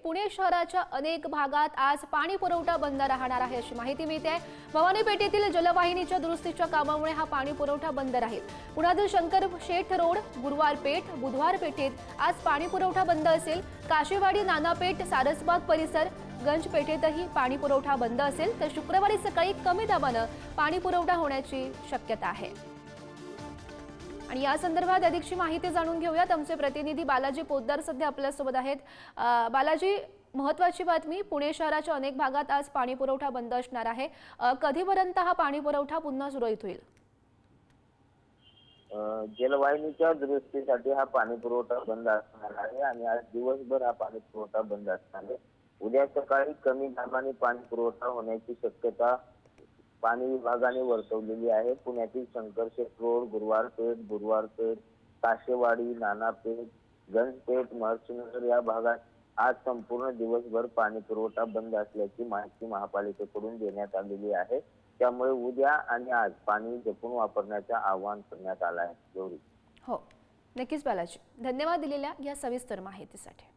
पुणे शहराच्या अनेक भागात आज पाणी पुरवठा बंद राहणार आहे अशी माहिती मिळते। भवानी पेठेतील जलवाहिनीच्या दुरुस्तीच्या कामामुळे हा पाणी पुरवठा बंद राहील। पुण्यातील शंकर शेठ रोड, गुरुवार पेठ, बुधवार पेठेत आज पाणी पुरवठा बंद असेल। काशेवाडी, नानापेठ, सारसबाग परिसर, गंज पेठेतही पाणी पुरवठा बंद असेल। तर शुक्रवारी सकाळी कमी दाबाने पाणी पुरवठा होण्याची शक्यता आहे। आणि या संदर्भात अधिकची माहिती जाणून घेऊयात। आमचे प्रतिनिधी बालाजी पोद्दार सध्या आपल्यासोबत आहेत। बालाजी, महत्त्वाची बातमी, पुणे शहराच्या अनेक भागात आज पाणी पुरवठा बंद असणार आहे। कधीपर्यंत हा पाणी पुरवठा पुन्हा सुरळीत होईल? जलवाहिनीच्या दुरुस्तीसाठी हा पाणी पुरवठा बंद असणार आहे आणि आज दिवसभर हा पाणी पुरवठा बंद असणार आहे। उद्या सकाळी कमी दाबाने पाणी पुरवठा होण्याची शक्यता पाणी विभागाने वर्तवलेली आहे। पुण्यातील शंकरशेठ रोड, गुरुवार पेठ, बुधवार पेठ, काशेवाडी, नानापेठ, गंजपेठ, महर्षीनगर या भागात आज संपूर्ण दिवसभर पाणी पुरवठा बंद असल्याची माहिती महापालिकेकडून देण्यात आलेली आहे। त्यामुळे उद्या आणि आज पाणी जपून वापरण्याचे आवाहन करण्यात आले आहे। गौरी, हो, नक्कीच बालाजी, धन्यवाद दिलेल्या या सविस्तर माहितीसाठी।